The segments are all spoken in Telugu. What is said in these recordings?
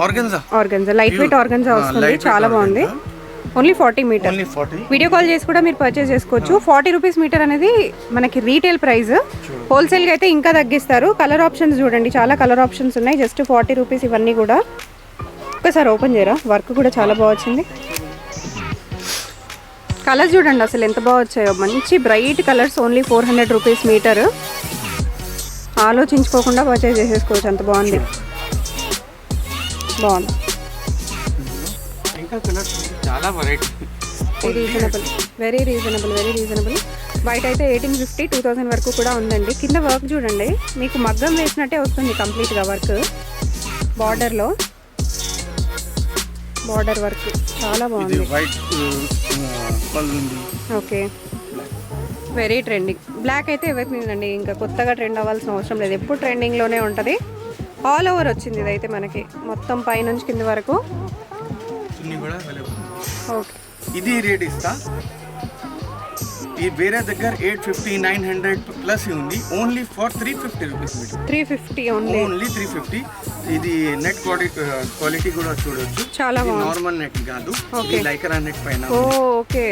ఆర్గన్జా లైట్ వెయిట్ ఆర్గన్జా వస్తుంది, చాలా బాగుంది. Only 40 metre. వీడియో కాల్ చేసి కూడా మీరు పర్చేస్ చేసుకోవచ్చు. 40 రూపీస్ మీటర్ అనేది మనకి రీటైల్ ప్రైస్. హోల్సేల్గా అయితే ఇంకా తగ్గిస్తారు. కలర్ ఆప్షన్స్ చూడండి, చాలా కలర్ ఆప్షన్స్ ఉన్నాయి. జస్ట్ 40 రూపీస్ ఇవన్నీ కూడా. ఒకసారి ఓపెన్ చేయరా, వర్క్ కూడా చాలా బాగా వచ్చింది. కలర్స్ చూడండి అసలు ఎంత బాగా వచ్చాయో, మంచి bright colours. Only 400 rupees metre. ఆలోచించుకోకుండా పర్చేస్ చేసేసుకోవచ్చు, అంత బాగుంది. బాగుంది, చాలా వెరైటీ, రీజనబుల్, వెరీ రీజనబుల్. బయట అయితే 1850 2000 వరకు కూడా ఉందండి. కింద వర్క్ చూడండి, మీకు మగ్గం వేసినట్టే వస్తుంది కంప్లీట్గా వర్క్. బార్డర్ వర్క్ చాలా బాగుంది. Okay, very trending. బ్లాక్ అయితే ఎవరికండి ఇంకా కొత్తగా ట్రెండ్ అవ్వాల్సిన అవసరం లేదు, ఎప్పుడు ట్రెండింగ్లోనే ఉంటుంది. ఆల్ ఓవర్ వచ్చింది ఇదైతే మనకి, మొత్తం పైనుంచి కింద వరకు. ఓకే, ఇది రేట్ ఇస్తా. ఈ వేరే దగ్గర 850 900 ప్లస్ ఉంది. Only for 350 rupees. 350 ఓన్లీ 350. ఇది నెట్ క్వాలిటీ కూడా చూడొచ్చు, చాలా బాగుంది. నార్మల్ నెట్ కాదు, ఇది లైకరా నెట్ పైన. Okay,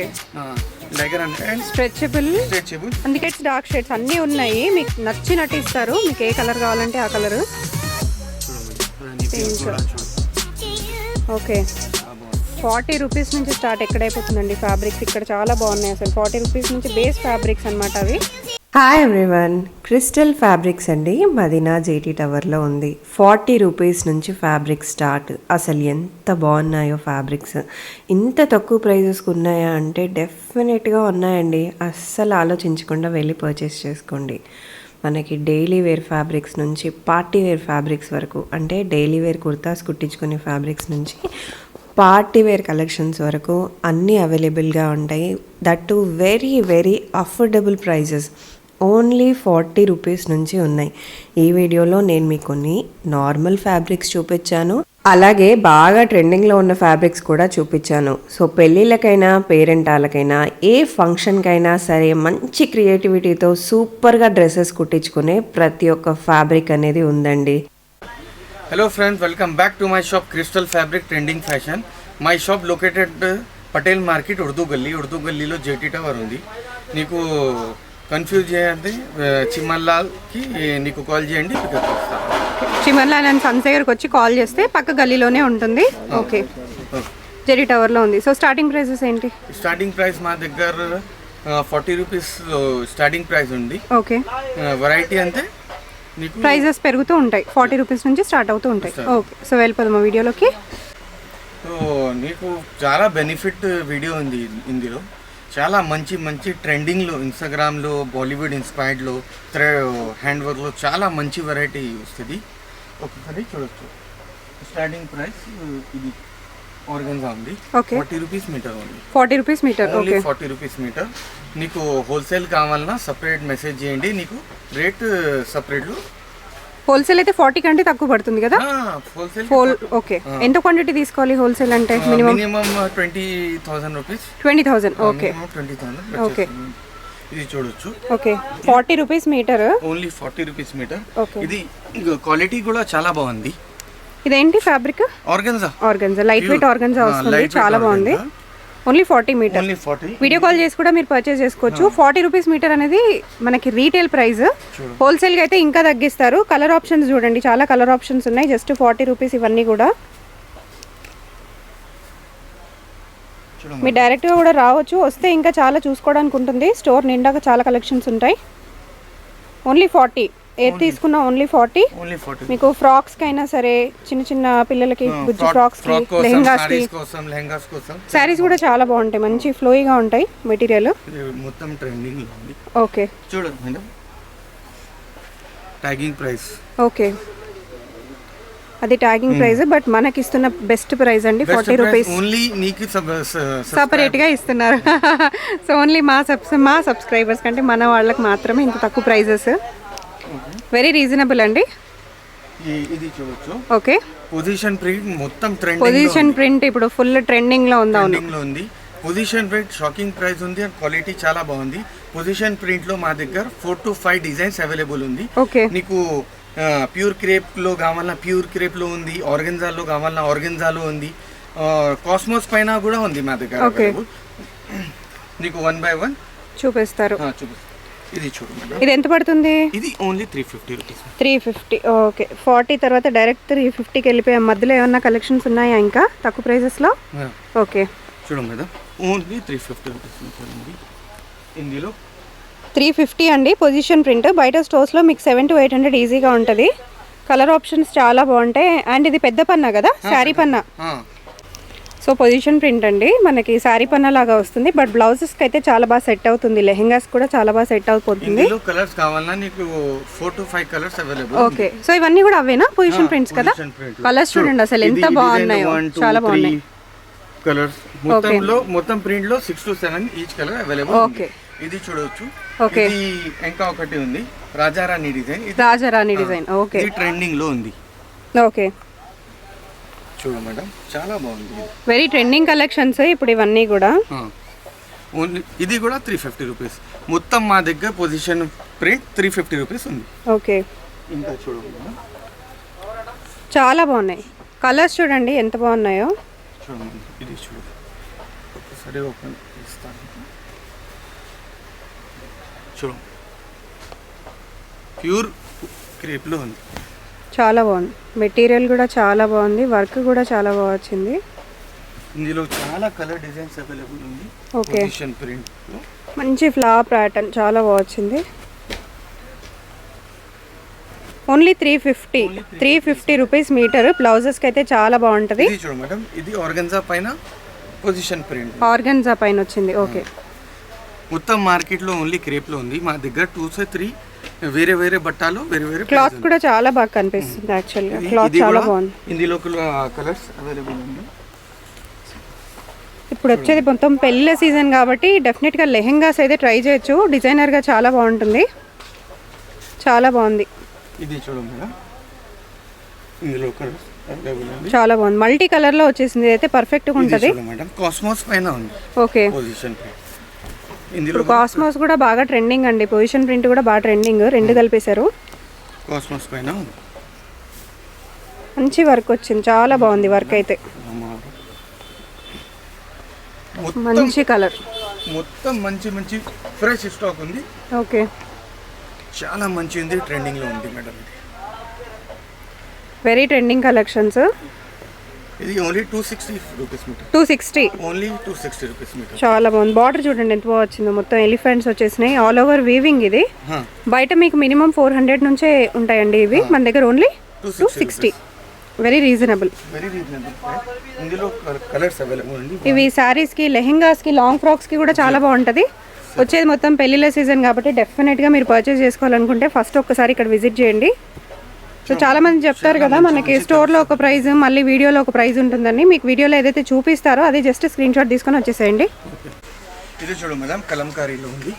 lycra net, stretchable. అందుకే డార్క్ షేడ్స్ అన్నీ ఉన్నాయి, మీకు నచ్చినట్టు ఇస్తారు. మీకు ఏ కలర్ కావాలంటే ఆ కలర్. ఓకే, 40 రూపీస్ నుంచి స్టార్ట్ ఎక్కడైపోతుందండి ఫ్యాబ్రిక్స్. ఇక్కడ చాలా బాగున్నాయి అసలు. 40 రూపీస్ నుంచి బేస్ ఫ్యాబ్రిక్స్ అనమాట అవి. హాయ్ ఎవ్రీవన్, క్రిస్టల్ ఫ్యాబ్రిక్స్ అండి, మదీనా జేటీ టవర్లో ఉంది. 40 రూపీస్ నుంచి ఫ్యాబ్రిక్స్ స్టార్ట్. అసలు ఎంత బాగున్నాయో ఫ్యాబ్రిక్స్. ఇంత తక్కువ ప్రైజెస్కి ఉన్నాయా అంటే డెఫినెట్గా ఉన్నాయండి. అస్సలు ఆలోచించకుండా వెళ్ళి పర్చేస్ చేసుకోండి. మనకి డైలీ వేర్ ఫ్యాబ్రిక్స్ నుంచి పార్టీ వేర్ ఫ్యాబ్రిక్స్ వరకు, అంటే డైలీ వేర్ కుర్తాస్ కుట్టించుకునే ఫ్యాబ్రిక్స్ నుంచి పార్టీ వేర్ కలెక్షన్స్ వరకు అన్నీ అవైలబుల్గా ఉంటాయి. That too very affordable prices. Only 40 rupees నుంచి ఉన్నాయి. ఈ వీడియోలో నేను మీకు కొన్ని నార్మల్ ఫ్యాబ్రిక్స్ చూపించాను, అలాగే బాగా ట్రెండింగ్లో ఉన్న ఫ్యాబ్రిక్స్ కూడా చూపించాను. సో పెళ్ళిళ్ళకైనా పేరెంటాలకైనా ఏ ఫంక్షన్కైనా సరే మంచి క్రియేటివిటీతో సూపర్గా డ్రెస్సెస్ కుట్టించుకునే ప్రతి ఒక్క ఫ్యాబ్రిక్ అనేది ఉందండి. Hello friends, welcome back to my shop Crystal Fabric Trending Fashion. My shop located Patel Market, Urdu Galli లో జేటీ టవర్ ఉంది. నీకు కన్ఫ్యూజ్ చేయండి, చిమన్లాల్కి నీకు కాల్ చేయండి, పికప్ చేస్తాను. చిమన్లాల్ అండ్ సన్స్ దగ్గరకు వచ్చి కాల్ చేస్తే పక్క గల్లీలోనే ఉంటుంది. ఓకే, జెరీ టవర్లో ఉంది. సో స్టార్టింగ్ ప్రైసెస్ ఏంటి? స్టార్టింగ్ ప్రైస్ మా దగ్గర 40 రూపీస్ స్టార్టింగ్ ప్రైస్ ఉంది. ఓకే, వెరైటీ అంతే, ప్రైజెస్ పెరుగుతూ ఉంటాయి. 40 రూపీస్ నుంచి స్టార్ట్ అవుతూ ఉంటాయి. ఓకే, సో వెళ్ళిపోదాం వీడియోలోకి. సో నీకు చాలా బెనిఫిట్ వీడియో ఉంది ఇందులో. చాలా మంచి ట్రెండింగ్లో, ఇన్స్టాగ్రామ్లో, బాలీవుడ్ ఇన్స్పైర్డ్లో, హ్యాండ్ వర్క్లో చాలా మంచి వెరైటీ వస్తుంది. ఒకసారి చూడొచ్చు. స్టార్టింగ్ ప్రైస్ ఇది ఆర్గన్జా ఉంది. 40 రూపీస్ మీటర్ ఉంది. 40 rupees metre. Okay, 40 rupees metre. నీకు హోల్సేల్ కావాలన్నా సపరేట్ మెసేజ్ చేయండి, నీకు రేట్ సపరేట్లో. హోల్సేల్ అయితే 40 కంటే తక్కువ పడుతుంది కదా? హోల్సేల్. ఓకే, ఎంత క్వాంటిటీ తీసుకోవాలి హోల్సేల్ అంటే? Minimum 20,000 rupees. 20,000. ఓకే, 20,000. ఓకే, ఇది చూడొచ్చు. Okay, 40 rupees metre. Only 40 rupees metre. ఇది క్వాలిటీ కూడా చాలా బాగుంది. ఇదేంటి fabric? Organza light weight organza వస్తుంది, చాలా బాగుంది. Only 40 metre. వీడియో కాల్ చేసి కూడా మీరు పర్చేస్ చేసుకోవచ్చు. 40 రూపీస్ మీటర్ అనేది మనకి రీటైల్ ప్రైస్. హోల్సేల్గా అయితే ఇంకా తగ్గిస్తారు. కలర్ ఆప్షన్స్ చూడండి, చాలా కలర్ ఆప్షన్స్ ఉన్నాయి. జస్ట్ 40 రూపీస్ ఇవన్నీ కూడా. మీరు డైరెక్ట్గా కూడా రావచ్చు, వస్తే ఇంకా చాలా చూసుకోవడానికి ఉంటుంది. స్టోర్ నిండా చాలా కలెక్షన్స్ ఉంటాయి. ఓన్లీ 40. ఏది తీసుకున్నా ఓన్లీ 40. మీకు ఫ్రాక్స్ కైనా సరే, చిన్న పిల్లలకి బుజ్జి ఫ్రాక్స్ కి, లెహంగాస్ కోసం, సారీస్ కూడా చాలా బాగుంటాయి, మంచి ఫ్లోయిగా ఉంటాయి మెటీరియల్. మొత్తం ట్రెండింగ్ లో ఉంది. ఓకే, చూడండి మేడం, ట్యాగింగ్ ప్రైస్. ఓకే, అది ట్యాగింగ్ ప్రైస్, బట్ మనకి ఇస్తున్న బెస్ట్ ప్రైస్ అండి 40 రూపీస్. ఓన్లీ నీకు సపరేట్ గా ఇస్తున్నారు. సో ఓన్లీ మా సబ్స్క్రైబర్స్ కంటే మన వాళ్ళకి మాత్రమే ఇంత తక్కువ ప్రైజెస్. వెరీ రీజనబుల్ అండి. ఇది చూడొచ్చు. ఓకే, పొజిషన్ ప్రింట్ మొత్తం ట్రెండింగ్. పొజిషన్ ప్రింట్ ఇప్పుడు ఫుల్ ట్రెండింగ్ లో ఉంది. పొజిషన్ ప్రింట్ షాకింగ్ ప్రైస్ ఉంది అండ్ క్వాలిటీ చాలా బాగుంది. పొజిషన్ ప్రింట్ లో మా దగ్గర 4 to 5 డిజైన్స్ అవైలబుల్ ఉంది. ఓకే, నీకు ప్యూర్ క్రేప్లో కావాలన్నా ప్యూర్ క్రేప్లో ఉంది, ఆర్గెన్జాలో కావాలన్నా ఆర్గెన్జాలో ఉంది, కాస్మోస్ పైన కూడా ఉంది మా దగ్గర available. నీకు 1 by 1 చూపిస్తారు. చూపిస్తాను. ఇది చూడు మేడం, ఇది ఎంత పడుతుంది? ఇది ఓన్లీ 350 రూపీస్. 350. ఓకే, 40 తర్వాత డైరెక్ట్ 350కి వెళ్ళిపోయాం. మధ్యలో ఏమన్నా కలెక్షన్స్ ఉన్నాయా ఇంకా తక్కువ ప్రైజెస్లో? ఓకే, చూడు మేడం, ఓన్లీ 350 రూపీస్ ఉంది. ఇందులో 350 అండి. పొజిషన్ ప్రింట్ బయట స్టోర్స్లో మీకు 700 to 800 ఈజీగా ఉంటుంది. కలర్ ఆప్షన్స్ చాలా బాగుంటాయి. అండ్ ఇది పెద్ద పన్నా కదా, శారీ పన్నా. సో పొజిషన్ ప్రింట్ అండి, మనకి శారీ పన్నా లాగా వస్తుంది. బట్ బ్లౌజెస్కి అయితే చాలా బాగా సెట్ అవుతుంది. లెహెంగాస్ కూడా చాలా బాగా సెట్ అవుతుంది. ఇందులో కలర్స్ కావాలన్నా నీకు 4 to 5 colours available. Okay, so ఇవన్నీ కూడా అవేనా పొజిషన్ ప్రింట్స్ కదా? కలర్స్ చూడండి అసలు ఎంత బాగున్నాయో, చాలా బాగున్నాయి కలర్స్. మొత్తం ప్రింట్ లో 6 to 7 each colour available. Okay, ఇది చూడొచ్చు. ఓకే, ఇది ఇంకా ఒకటి ఉంది, రాజారాణి డిజైన్. రాజారాణి డిజైన్. ఓకే, ఇది ట్రెండింగ్ లో ఉంది. ఓకే, చూడు మేడం, చాలా బాగుంది. వెరీ ట్రెండింగ్ కలెక్షన్స్ ఇప్పుడు ఇవన్నీ కూడా. ఓన్లీ ఇది కూడా 350 రూపీస్. మొత్తం మా దగ్గర పొజిషన్ ప్రింట్ 350 రూపీస్ ఉంది. ఓకే, ఇంకా చూడు మేడం, చాలా బాగున్నాయి కలర్స్. చూడండి ఎంత బాగున్నాయో. చూడు మేడం, ఇది చూడు, ఒకసారి ఓపెన్ చేస్తాను. చూడు, ప్యూర్ క్రేప్లో ఉంది. చాలా బాగుంది, మెటీరియల్ కూడా చాలా బాగుంది, వర్క్ కూడా చాలా బాగా వచ్చింది. ఇందులో చాలా కలర్ డిజైన్స్ అవైలబుల్ ఉంది. ఓకే, పొజిషన్ ప్రింట్ లో మంచి ఫ్లవర్ ప్యాటర్న్ చాలా బాగా వచ్చింది. Only 350 rupees metre. బ్లౌజెస్కి అయితే చాలా బాగుంటుంది. ఇది చూడు మేడం, ఇది ఆర్గెన్జా పైన పొజిషన్ ప్రింట్. ఆర్గెన్జా పైన వచ్చింది. ఓకే, మొత్తం మార్కెట్లో ఓన్లీ క్రేప్లో ఉంది. మా దగ్గర 2 to 3 వేరే వేరే బట్టాలు వేరే వేరే. క్లాత్ కూడా చాలా బాగా కనిపిస్తుంది. యాక్చువల్గా క్లాత్ చాలా బాగుంది. ఇందులో కలర్స్ అవైలబుల్ ఉంది. ఇప్పుడు వచ్చేది మొత్తం పెళ్ళిళ్ళ సీజన్ కాబట్టి డెఫినెట్గా లెహెంగాస్ అయితే ట్రై చేయొచ్చు. డిజైనర్గా చాలా బాగుంటుంది, చాలా బాగుంది. ఇది చూడు మేడం, ఇందులో కలర్స్ అవైలబుల్ ఉంది. చాలా బాగుంది, మల్టీ కలర్లో వచ్చేసింది. అయితే పర్ఫెక్ట్గా ఉంటుంది మేడం. కాస్మోస్ పైన ఉంది. Okay, position print. ఇందులో ఇప్పుడు కాస్మోస్ కూడా బాగా ట్రెండింగ్ అండి. పొజిషన్ ప్రింట్ కూడా బాగా ట్రెండింగ్, రెండు కలిపేశారు. కాస్మోస్ పైన ఉంది. మంచి వర్క్ వచ్చింది, చాలా బాగుంది వర్క్ అయితే. మంచి కలర్, మొత్తం మంచి మంచి ఫ్రెష్ స్టాక్ ఉంది. ఓకే, చాలా మంచి ఉంది, ట్రెండింగ్ లో ఉంది మేడం. Very trending collections. ఇది only 260 rupees metre. 260, only 260 rupees metre. చాలా బాగుంది. బార్డర్ చూడండి ఎంత బాగా వచ్చిందో, మొత్తం ఎలిఫెంట్స్ వచ్చేసినాయి. All over weaving. ఇది బయట మీకు మినిమం 400 నుంచే ఉంటాయండి, ఇవి మన దగ్గర ఓన్లీ 260. Very reasonable. ఇందులో కలర్స్ అవైలబుల్ ఉంది. ఇవి శారీస్కి, లెహెంగాస్కి, లాంగ్ ఫ్రాక్స్కి కూడా చాలా బాగుంటుంది. వచ్చేది మొత్తం పెళ్ళిళ్ళ సీజన్ కాబట్టి డెఫినెట్గా మీరు పర్చేస్ చేసుకోవాలనుకుంటే ఫస్ట్ ఒక్కసారి ఇక్కడ విజిట్ చేయండి. సో చాలా మంది చెప్తారు కదా మనకి స్టోర్లో ఒక ప్రైస్ మళ్ళీ వీడియోలో ఒక ప్రైస్ ఉంటుందని. మీకు వీడియోలో ఏదైతే చూపిస్తారో అది జస్ట్ స్క్రీన్ షాట్ తీసుకొని వచ్చేసేయండి. ఇది చూడు మేడం, కలంకారీలో ఉంది.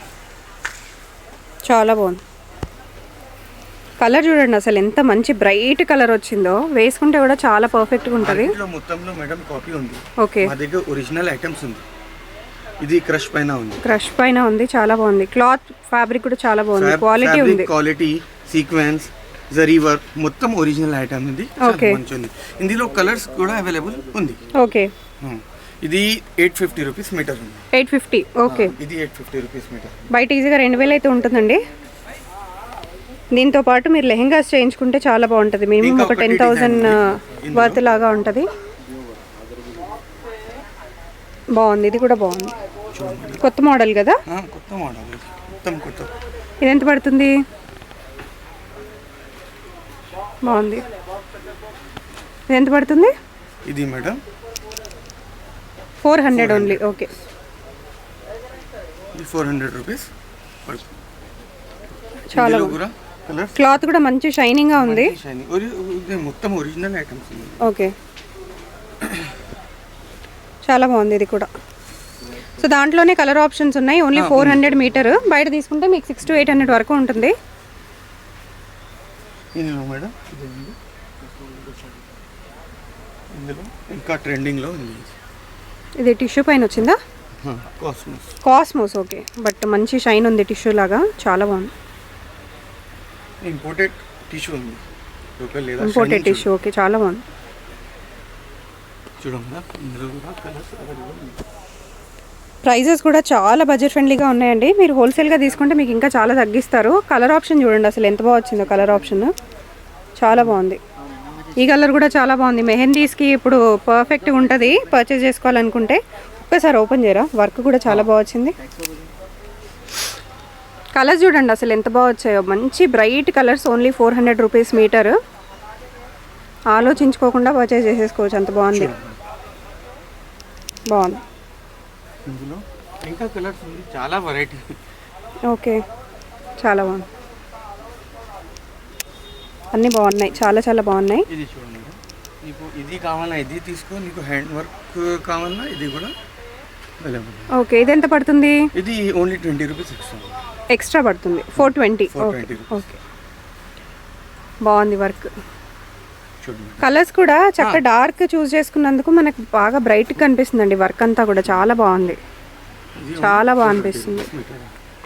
చాలా బాగుంది కలర్. చూడండి అసలు ఎంత మంచి బ్రైట్ కలర్ వచ్చిందో, వేసుకుంటే కూడా చాలా పర్ఫెక్ట్గా ఉంటుంది. మొత్తంలో మేడం కాపీ ఉంది. ఓకే, మా దగ్గర ఒరిజినల్ ఐటమ్స్ ఉంది. ఇది క్రష్ పైన ఉంది. క్రష్ పైన ఉంది, చాలా బాగుంది. క్లాత్ ఫ్యాబ్రిక్ కూడా చాలా బాగుంది, క్వాలిటీ ఉంది. క్వాలిటీ, సీక్వెన్స్, జరీ వర్క్ మొత్తం ఒరిజినల్ ఐటమ్ ఉంది. ఓకే, మంచిది. ఇందులో కలర్స్ కూడా అవైలబుల్ ఉంది. ఓకే, ఇది 850 రూపీస్ మీటర్ ఉంది. 850. ఓకే, ఇది 850 రూపీస్ మీటర్. బయట ఈజీగా 2000 అయితే ఉంటుందండి. దీంతో పాటు మీరు లెహెంగాస్ చేయించుకుంటే చాలా బాగుంటుంది. మినిమం ఒక 10,000 వర్త్ లాగా ఉంటుంది. బాగుంది, ఇది కూడా బాగుంది. కొత్త మోడల్ కదా? కొత్త మోడల్, మొత్తం కొత్త. ఇది ఎంత పడుతుంది? బాగుంది. ఇది ఎంత పడుతుంది? ఇది మేడం 400 ఓన్లీ. ఓకే, ఇది 400 రూపీస్. చాలా క్లాత్ కూడా మంచి షైనింగ్ గా ఉంది. మొత్తం ఒరిజినల్ ఐటమ్స్ ఉంది. ఓకే, చాలా బాగుంది ఇది కూడా. సో దాంట్లోనే కలర్ ఆప్షన్స్ ఉన్నాయి. Only 400 metre. బయట తీసుకుంటే మీకు 600 to 800 వరకు ఉంటుంది. ఇందులో మేడం ఇందులో ఇంకా ట్రెండింగ్లో ఉంది. ఇది టిష్యూ పైన వచ్చిందా? కాస్మోస్. కాస్మోస్. ఓకే, బట్ మంచి షైన్ ఉంది టిష్యూ లాగా, చాలా బాగుంది. ఇంపోర్టెడ్ టిష్యూ ఉంది, లోకల్ లేదా ఇంపోర్టెడ్ టిష్యూ. ఓకే, చాలా బాగుంది. చూడమ్మా, ఇందులో కూడా కలర్స్ అవైలబుల్ ఉంది. ప్రైజెస్ కూడా చాలా బడ్జెట్ ఫ్రెండ్లీగా ఉన్నాయండి. మీరు హోల్సేల్గా తీసుకుంటే మీకు ఇంకా చాలా తగ్గిస్తారు. కలర్ ఆప్షన్ చూడండి అసలు ఎంత బాగా వచ్చిందో. కలర్ ఆప్షన్ చాలా బాగుంది. ఈ కలర్ కూడా చాలా బాగుంది. మెహందీస్కి ఇప్పుడు పర్ఫెక్ట్గా ఉంటుంది పర్చేస్ చేసుకోవాలనుకుంటే. ఒక్కసారి ఓపెన్ చేయరా, వర్క్ కూడా చాలా బాగా వచ్చింది. కలర్స్ చూడండి అసలు ఎంత బాగా వచ్చాయో. మంచి bright colours. Only 400 rupees metre. ఆలోచించుకోకుండా పర్చేస్ చేసేసుకోవచ్చు, అంత బాగుంది. బాగుంది. ఇందులో ఇంకా కలర్స్ ఉంది, చాలా వెరైటీ. ఓకే, చాలా బాగుంది. అన్నీ బాగున్నాయి, చాలా చాలా బాగున్నాయి. ఇది చూడండి, నీకు ఇది కావాలన్నా ఇది తీసుకో, నీకు హ్యాండ్ వర్క్ కావాలన్నా ఇది కూడా అవైలబుల్. ఓకే, ఇది ఎంత పడుతుంది? ఇది ఓన్లీ 20 రూపీస్ ఎక్స్ట్రా పడుతుంది. 420. 420 ఓకే, బాగుంది వర్క్. చూడండి, కలర్స్ కూడా చక్కగా డార్క్ చూస్ చేసుకున్నందుకు మనకు బాగా బ్రైట్ కనిపిస్తుందండి. వర్క్ అంతా కూడా చాలా బాగుంది, చాలా బాగా అనిపిస్తుంది.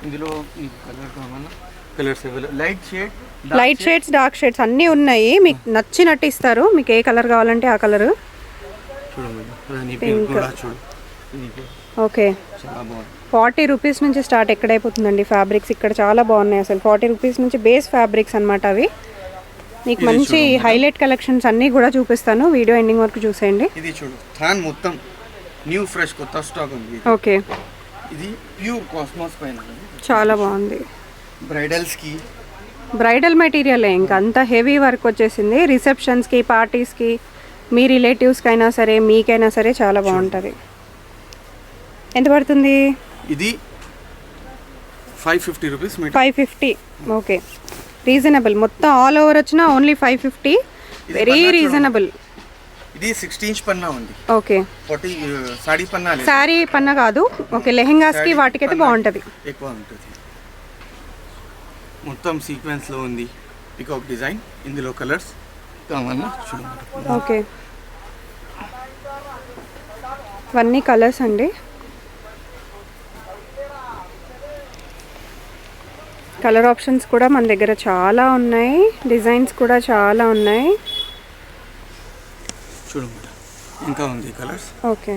ఇందులో మీకు కలర్ కావాలన్నా colours available. Light shades, dark shades అన్నీ ఉన్నాయి. మీకు నచ్చినట్టు ఇస్తారు. మీకు ఏ కలర్ కావాలంటే ఆ కలర్. ఓకే, 40 రూపీస్ నుంచి స్టార్ట్. ఎక్కడైపోతుందండి ఫ్యాబ్రిక్స్ ఇక్కడ చాలా బాగున్నాయి అసలు. 40 రూపీస్ నుంచి బేస్ ఫ్యాబ్రిక్స్ అనమాట అవి. మీకు మంచి హైలైట్ కలెక్షన్స్ అన్నీ కూడా చూపిస్తాను. వీడియో ఎండింగ్ వరకు చూసేయండి. ఇది చూడు, థాన్ మొత్తం న్యూ ఫ్రెష్ కొత్త స్టాక్ ఉంది. ఓకే, ఇది ప్యూర్ కాస్మోస్ పైన చాలా బాగుంది. బ్రైడల్స్కి బ్రైడల్ మెటీరియల్ ఇంకా అంత హెవీ వర్క్ వచ్చేసింది. రిసెప్షన్స్కి, పార్టీస్కి, మీ రిలేటివ్స్కి అయినా సరే, మీకైనా సరే చాలా బాగుంటుంది. ఎంత పడుతుంది? ఇది 550 రూపీస్. 550. Okay, reasonable. మొత్తం ఆల్ ఓవర్ వచ్చినా ఓన్లీ 550. Very reasonable. ఇది 16 ఇంచ్ పన్నా ఉంది. ఓకే, 40 సాడీ పన్నా లేదు, సారీ పన్నా కాదు. ఓకే, లెహెంగాస్కి వాటికైతే బాగుంటుంది, ఎక్కువ ఉంటుంది. మొత్తం సీక్వెన్స్లో ఉంది, పికాక్ డిజైన్. ఇందులో కలర్స్ కావాలన్నా చూడండి. ఓకే, ఇవన్నీ కలర్స్ అండి. కలర్ ఆప్షన్స్ కూడా మన దగ్గర చాలా ఉన్నాయి. డిజైన్స్ కూడా చాలా ఉన్నాయి. చూడండి, ఇంకా ఉంది కలర్స్. ఓకే,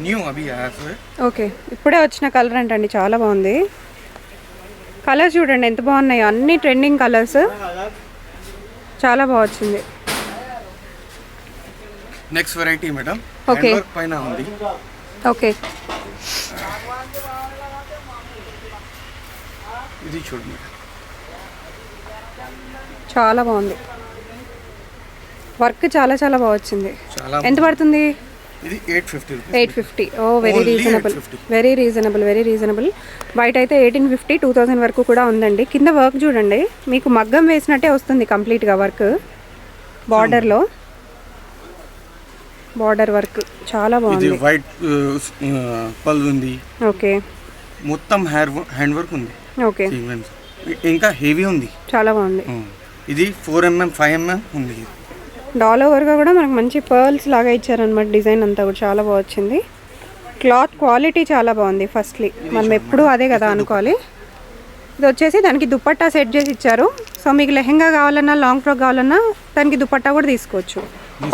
న్యూ అభి ఆయా. ఓకే, ఇప్పుడే వచ్చిన కలర్ అంటండి, చాలా బాగుంది. కలర్స్ చూడండి ఎంత బాగున్నాయో. అన్ని ట్రెండింగ్ కలర్స్, చాలా బాగా వచ్చింది. నెక్స్ట్ వెరైటీ మేడం, ఓకే, పైన ఉంది. ఓకే, ఇది చూడండి, చాలా బాగుంది. వర్క్ చాలా చాలా బాగా వచ్చింది. ఎంత పడుతుంది? ఇది 850 rupees. 850. Oh, very reasonable, very reasonable, very reasonable. బయట అయితే 1850, 2000 వరకు కూడా ఉందండి. కింద వర్క్ చూడండి, మీకు మగ్గం వేసినట్టే వస్తుంది కంప్లీట్గా వర్క్. బార్డర్లో బార్డర్ వర్క్ చాలా బాగుంది. వైట్ పల్ ఉంది. ఓకే, మొత్తం హ్యాండ్ వర్క్ ఉంది. ఓకే, ఇంకా హెవీ ఉంది, చాలా బాగుంది. ఇది 4mm 5mm ఉంది. డాల్ ఓవర్గా కూడా మనకు మంచి పర్ల్స్ లాగా ఇచ్చారనమాట. డిజైన్ అంతా కూడా చాలా బాగా వచ్చింది. క్లాత్ క్వాలిటీ చాలా బాగుంది. ఫస్ట్లీ మనం ఎప్పుడూ అదే కదా అనుకోవాలి. ఇది వచ్చేసి దానికి దుపట్టా సెట్ చేసి ఇచ్చారు. సో మీకు లెహెంగా కావాలన్నా, లాంగ్ ఫ్రాక్ కావాలన్నా దానికి దుపట్టా కూడా తీసుకోవచ్చు.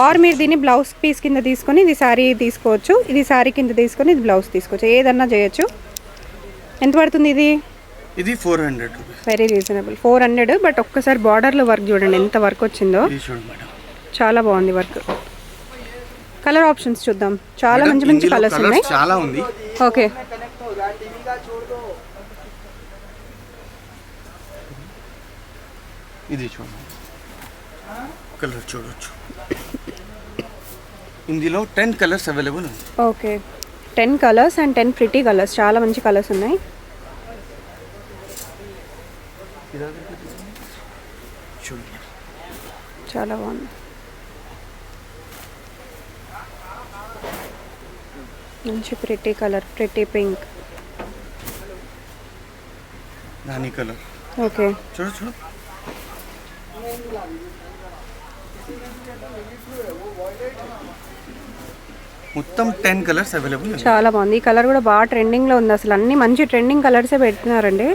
ఆర్ మీరు దీన్ని బ్లౌజ్ పీస్ కింద తీసుకొని ఇది శారీ తీసుకోవచ్చు. ఇది శారీ కింద తీసుకొని ఇది బ్లౌజ్ తీసుకోవచ్చు. ఏదన్నా చేయొచ్చు. ఎంత పడుతుంది ఇది? ఇది 400 రూపీస్. Very reasonable, 400. బట్ ఒక్కసారి బార్డర్లో వర్క్ చూడండి ఎంత వర్క్ వచ్చిందో. చాలా బాగుంది వర్క్. కలర్ ఆప్షన్స్ చూద్దాం. చాలా మంచి మంచి కలర్స్ ఉన్నాయి. చాలా ఉంది. ఓకే, ఇది చూడండి, కలర్ చూడొచ్చు. ఇందులో 10 కలర్స్ అవైలబుల్ ఉంది. Okay, 10 colours and 10 pretty colours. చాలా మంచి కలర్స్ ఉన్నాయి. చూడండి, చాలా బాగుంది. మంచి ప్రిటీ కలర్, ప్రిటీ పింక్. రాణి కలర్. ఓకే, చూడు చూడు, మొత్తం 10 కలర్స్ అవైలబుల్. చాలా బాగుంది. ఈ కలర్ కూడా బాగా ట్రెండింగ్లో ఉంది. అసలు అన్ని మంచి ట్రెండింగ్ కలర్సే పెడుతున్నారండి.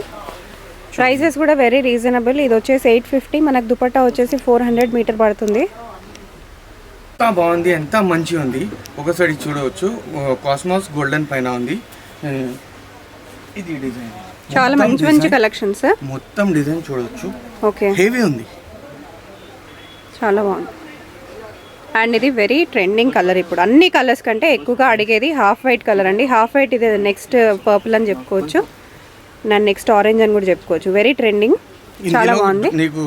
ప్రైసెస్ కూడా వెరీ రీజనబుల్. ఇది వచ్చేసి 850, మనకు దుపట్టా వచ్చేసి 400 మీటర్ పడుతుంది. ఎంత బాగుంది, ఎంత మంచిగా ఉంది. ఒకసారి చూడవచ్చు, కాస్మాస్ గోల్డెన్ పైన ఉంది. ఇది డిజైన్ చాలా మంచి మంచి కలెక్షన్స్. మొత్తం డిజైన్ చూడవచ్చు. ఓకే, హెవీ ఉంది, చాలా బాగుంది. అండ్ ఇది వెరీ ట్రెండింగ్ కలర్. ఇప్పుడు అన్ని కలర్స్ కంటే ఎక్కువగా అడిగేది హాఫ్ వైట్ కలర్ అండి. హాఫ్ వైట్ ఇది నెక్స్ట్ పర్పుల్ అని చెప్పుకోవచ్చు, నేను నెక్స్ట్ ఆరెంజ్ అని కూడా చెప్పుకోవచ్చు. వెరీ ట్రెండింగ్, చాలా బాగుంది. నీకు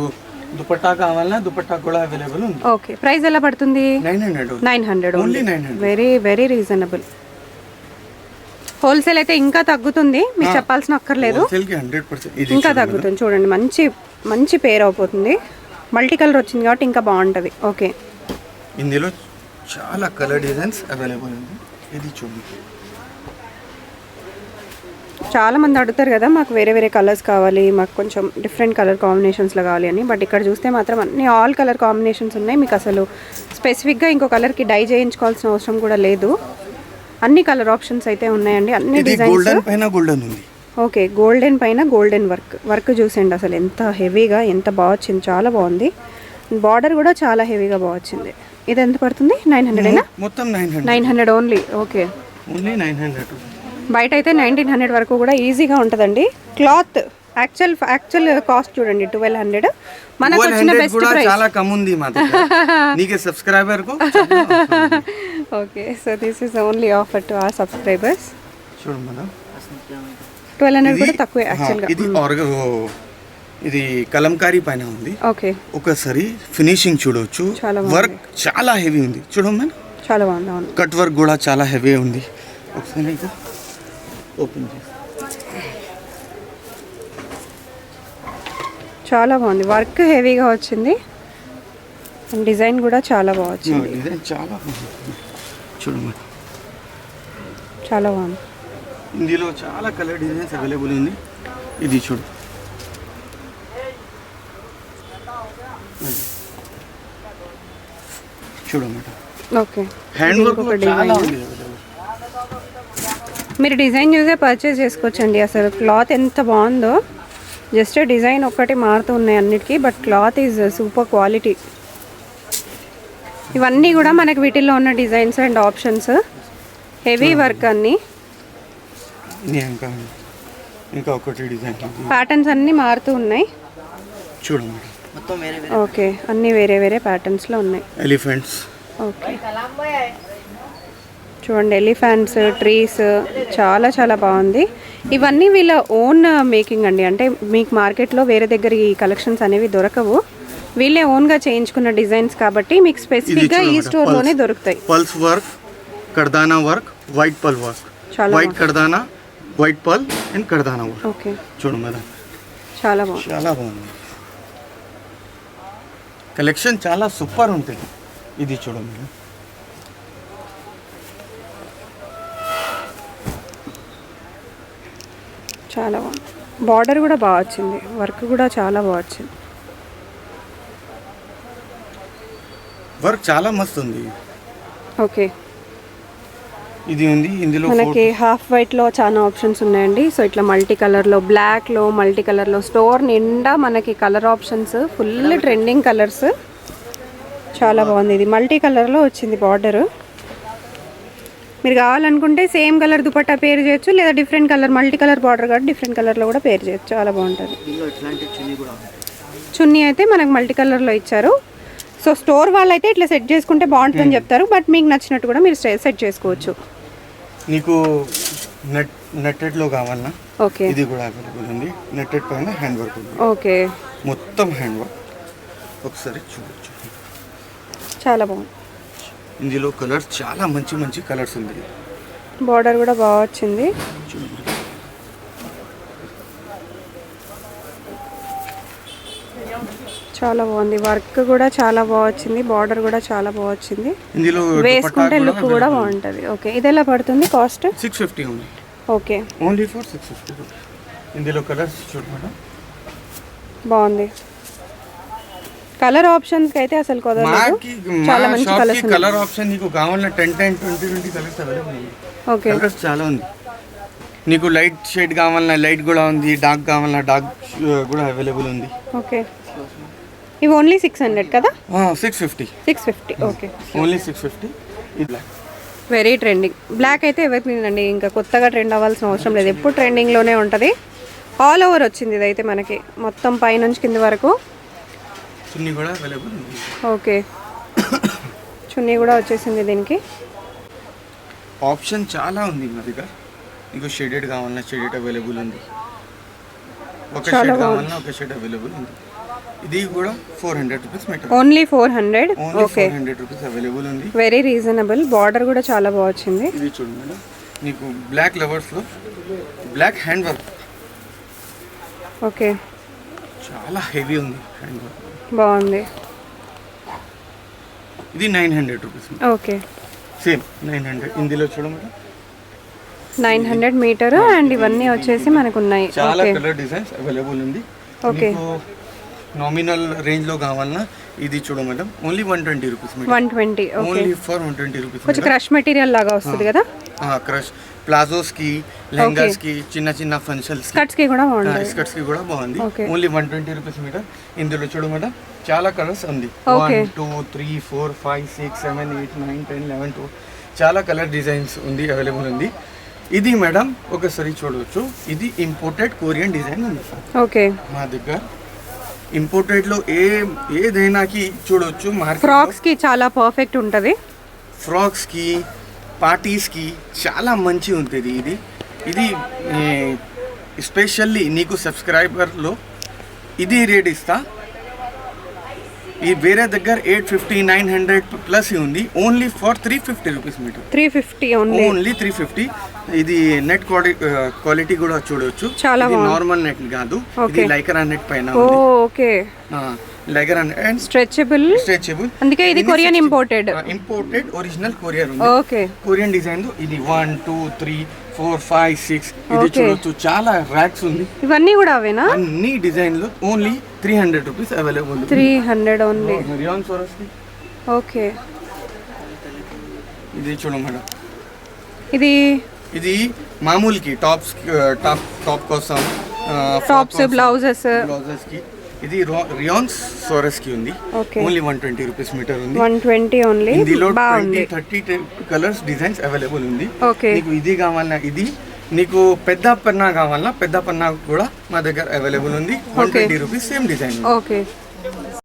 దుపట్టా కావాలన్నా దుపట్టా కూడా అవైలబుల్ ఉంది. ఓకే, ప్రైస్ ఎలా పడుతుంది? 900 only 900. Very very reasonable. Wholesale అయితే ఇంకా తగ్గుతుంది, మీకు చెప్పాల్సిన అక్కర్లేదు. హోల్సేల్ కి 100% ఇంకా తగ్గుతుంది. చూడండి, మంచి మంచి పేర్ అయిపోతుంది. మల్టీ కలర్ వచ్చింది కాబట్టి ఇంకా బాగుంటుంది. ఓకే, ఇందులో చాలా కలర్ డిజైన్స్ అవైలబుల్ ఉంది. ఇది చూడండి, చాలా మంది అడుగుతారు కదా, మాకు వేరే వేరే కలర్స్ కావాలి, మాకు కొంచెం డిఫరెంట్ కలర్ కాంబినేషన్స్లో కావాలి అని. బట్ ఇక్కడ చూస్తే మాత్రం అన్ని ఆల్ కలర్ కాంబినేషన్స్ ఉన్నాయి. మీకు అసలు స్పెసిఫిక్గా ఇంకో కలర్కి డై చేయించుకోవాల్సిన అవసరం కూడా లేదు. అన్ని కలర్ ఆప్షన్స్ అయితే ఉన్నాయండి, అన్ని డిజైన్స్. గోల్డెన్ పైన గోల్డెన్ ఉంది. ఓకే, గోల్డెన్ పైన గోల్డెన్ వర్క్ చూసేయండి అసలు ఎంత హెవీగా, ఎంత బాగా వచ్చింది, చాలా బాగుంది. బార్డర్ కూడా చాలా హెవీగా బాగా వచ్చింది. ఇది ఎంత పడుతుంది? 900 మొత్తం 900. 900 ఓన్లీ. Okay, only 900. బయట అయితే 1900 వరకు కూడా ఈజీగా ఉంటుందండి. క్లాత్ యాక్చువల్ కాస్ట్ చూడండి 1200. మనకు వచ్చిన బెస్ట్ ప్రైస్ చాలా కమ్ ఉంది మా దగ్గర. నీకే సబ్స్క్రైబర్ కు. Okay, so this is only offer to our subscribers. చూడు మేడం, 1200 కూడా తక్కువే యాక్చువల్గా. ఇది కలంకారీ పైన ఉంది. ఓకే, ఒకసారి ఫినిషింగ్ చూడవచ్చు. వర్క్ చాలా హెవీ ఉంది, చూడండి మేడం, చాలా బాగుంది. అవును, కట్ వర్క్ కూడా చాలా హెవీ ఉంది. ఒకసారి ఓపెన్ చేసి, చాలా బాగుంది. వర్క్ హెవీగా వచ్చింది, డిజైన్ కూడా చాలా బాగా వచ్చింది. డిజైన్ చాలా బాగుంది, చూడండి, చాలా బాగుంది. ఇందులో చాలా కలర్ డిజైన్స్ అవైలబుల్ ఉంది. ఇది చూడు, చూడమాట. ఓకే, హ్యాండ్ వర్క్ చాలా ఉంది. మీరు డిజైన్ చూసే పర్చేస్ చేసుకోవచ్చండి. అసలు క్లాత్ ఎంత బాగుందో, జస్ట్ డిజైన్ ఒక్కటి మారుతూ ఉన్నాయి అన్నిటికీ, but cloth is super quality. ఇవన్నీ కూడా మనకి వీటిల్లో ఉన్న designs and options, heavy work అన్నీ. ఇంకా ఒకటి డిజైన్, ప్యాటర్న్స్ అన్నీ మారుతూ ఉన్నాయి. చూడండి, ఓకే, అన్నీ వేరే వేరే ప్యాటర్న్స్లో ఉన్నాయి. ఎలిఫెంట్స్, ఓకే, చూడండి, ఎలిఫెంట్స్, ట్రీస్, చాలా చాలా బాగుంది. ఇవన్నీ వీళ్ళ ఓన్ మేకింగ్ అండి. అంటే మీకు మార్కెట్లో వేరే దగ్గర ఈ కలెక్షన్స్ అనేవి దొరకవు. వీళ్ళే ఓన్గా చేయించుకున్న డిజైన్స్ కాబట్టి మీకు స్పెసిఫిక్గా ఈ స్టోర్లోనే దొరుకుతాయి. పల్స్ వర్క్, కర్దానా వర్క్, వైట్ పల్ వర్క్, వైట్ కర్దానా, వైట్ పల్ అండ్ కర్దానా వర్క్. ఓకే, చూడు మేడం, చాలా బాగుంది, చాలా బాగుంది. కలెక్షన్ చాలా సూపర్ ఉంటుంది. ఇది చూడండి మేడం, చాలా బాగుంది. బార్డర్ కూడా బాగా వచ్చింది, వర్క్ కూడా చాలా బాగా వచ్చింది. వర్క్ చాలా మస్తు ఉంది. ఓకే, ఇది ఉంది. ఇందులో మనకి హాఫ్ వైట్లో చాలా ఆప్షన్స్ ఉన్నాయండి. సో ఇట్లా మల్టీ కలర్లో, బ్లాక్లో, మల్టీ కలర్లో, స్టోర్ నిండా మనకి colour options, full trending colours, చాలా బాగుంది. ఇది మల్టీ కలర్లో వచ్చింది బార్డర్. మీరు కావాలనుకుంటే సేమ్ కలర్ దుపట్టా పేరు చేయొచ్చు, లేదా different colour, multi colour border కాబట్టి డిఫరెంట్ కలర్లో కూడా పేరు చేయొచ్చు, చాలా బాగుంటుంది. చున్నీ అయితే మనకు మల్టీ కలర్లో ఇచ్చారు. సో స్టోర్ వాళ్ళు అయితే ఇట్లా సెట్ చేసుకుంటే బాగుంటుందని చెప్తారు, బట్ మీకు నచ్చినట్టు కూడా మీరు సెట్ చేసుకోవచ్చు. నీకు నెట్టెడ్లో కావాలన్నా ఓకే, ఇది కూడా అవైలబుల్ ఉంది. నెట్టెడ్ పైన హ్యాండ్ వర్క్ ఉంది. ఓకే, మొత్తం హ్యాండ్ వర్క్. ఒకసారి చూడొచ్చు, చాలా బాగుంది. ఇందులో కలర్స్ చాలా మంచి మంచి కలర్స్ ఉంది. బార్డర్ కూడా బాగా వచ్చింది. చాలా బాగుంది, వర్క్ కూడా చాలా బాగా వచ్చింది, బార్డర్ కూడా చాలా బాగా వచ్చింది. ఇందులో వేసుకుంటే లుక్ కూడా బాగుంటుంది. ఓకే, ఇది ఎలా పడుతుంది కాస్ట్? 650 ఉంది. Okay, only for 650. ఇందులో కలర్స్ చూడమా, బాగుంది. కలర్ ఆప్షన్స్ అయితే అసలు కుదరదు, చాలా మంచి కలర్స్ ఉన్నాయి. కలర్ ఆప్షన్ నీకు కావాలంటే 10 20 కలర్స్ అవైలబుల్ ఉంది. ఓకే, కలర్స్ చాలా ఉంది. నీకు లైట్ షేడ్ కావాలన్నా లైట్ కూడా ఉంది, డార్క్ కావాలన్నా డార్క్ కూడా అవైలబుల్ ఉంది. ఓకే, ఇవి ఓన్లీ 600 కదా? 650. 650 ఓకే. ఓన్లీ 650. ఇది బ్లాక్ వెరీ ట్రెండింగ్. బ్లాక్ అయితే ఎవరికి అండి, ఇంకా కొత్తగా ట్రెండ్ అవ్వాల్సిన అవసరం లేదు, ఎప్పుడు ట్రెండింగ్లోనే ఉంటుంది. ఆల్ ఓవర్ వచ్చింది ఇదైతే మనకి, మొత్తం పైనుంచి కింద వరకు. చున్నీ కూడా అవైలబుల్ ఉంది. ఓకే, చున్నీ కూడా వచ్చేసింది దీనికి. ఆప్షన్ చాలా ఉంది మా దగ్గర. నీకు షేడెడ్ కావాలన్నా షేడెడ్ అవైలబుల్ ఉంది, ఒక షేడ్ కావాలన్నా ఒక షేడ్ అవైలబుల్ ఉంది. ఇది కూడా 400 rupees metre. Only 400. Okay, 400 rupees available ఉంది. Very reasonable. బార్డర్ కూడా చాలా బాగా వచ్చింది. ఇది చూడండి మేడం, నీకు బ్లాక్ లవర్స్లో బ్లాక్ హ్యాండ్ వర్క్. ఓకే, చాలా హెవీ ఉంది హ్యాండ్ వర్క్, బాగుంది. ఇది 900 రూపీస్. Okay, same 900. ఇందులో చూడమంటే 900 మీటర్ అండ్ ఇవన్నీ వచ్చేసి మనకు ఉన్నాయి. చాలా ఓకే, కలర్ డిజైన్స్ అవైలబుల్ ఉంది. ఓకే, నామినల్ రేంజ్ లో కావాలన్నా ఇది చూడ madam, only 120 rupees. 120. Okay, only for 120 rupees. కొంచెం క్రష్ మెటీరియల్ లాగా వస్తుంది కదా? క్రష్ ప్లాజోస్ కి, లెహంగాస్ కి, చిన్న చిన్న ఫంక్షన్స్ స్కర్ట్స్ కి కూడా బాగుంది. స్కర్ట్స్ కి కూడా బాగుంది. Okay. Only 120 rupees metre. ఇందులో చూడు మేడం, చాలా కలర్స్ ఉంది. Okay. 1 2 3 4 5 6 7 8 9 10 11 12 చాలా కలర్ డిజైన్స్ ఉంది, అవైలబుల్ ఉంది. ఇది మేడం ఒకసారి చూడవచ్చు, ఇది ఇంపోర్టెడ్ కొరియన్ డిజైన్ ఉంది ఓకే. మా దగ్గర. ఇంపోర్టెడ్ లో ఏదైనాకి చూడవచ్చు. ఫ్రాక్స్ కి చాలా పర్ఫెక్ట్ ఉంటుంది. ఫ్రాక్స్ కి, పార్టీస్ కి చాలా మంచి ఉంటుంది ఇది. ఇది ఎస్పెషల్లీ నీకు సబ్స్క్రైబర్లో ఇది రేట్ ఇస్తా. ఈ వేరే దగ్గర 850 900 ప్లస్ ఉంది, only for 350 rupees metre. 350 only 350. ఇది నెట్ క్వాలిటీ కూడా చూడవచ్చు. చాలా నార్మల్ నెట్ కాదు, ఇది లైకరా నెట్ పైన. Okay, lycra and stretchable. అందుకే ఇది కొరియన్ ఇంపోర్టెడ్ ఒరిజినల్ కొరియర్ ఉంది. Okay, Korean design. ఇది 1 2 3 4 5 6 ఇది చూడొచ్చు, చాలా ర్యాక్స్ ఉంది. ఇవన్నీ కూడా అవేనా? అన్ని డిజైన్లు only 300 rupees available. 300 only. Rayon సోరస్కి. ఓకే, ఇది చూడు మేడం, ఇది మామూలుకి టాప్ కోసం, టాప్స్, బ్లౌజెస్ కి. ఇది రియాన్ సోరస్ కి ఉంది. ఓకే, ఓన్లీ 120 రూపీస్ మీటర్ ఉంది. 120 ఓన్లీ. ఇందులో బాగుంది. 30 కలర్స్ డిజైన్స్ అవైలబుల్ ఉంది. ఓకే, నీకు ఇది కావాలన్నా ఇది, నీకు పెద్ద పన్నా కావాలన్నా పెద్ద పన్నా కూడా మా దగ్గర అవైలబుల్ ఉంది. 120 రూపీస్ సేమ్ డిజైన్. ఓకే.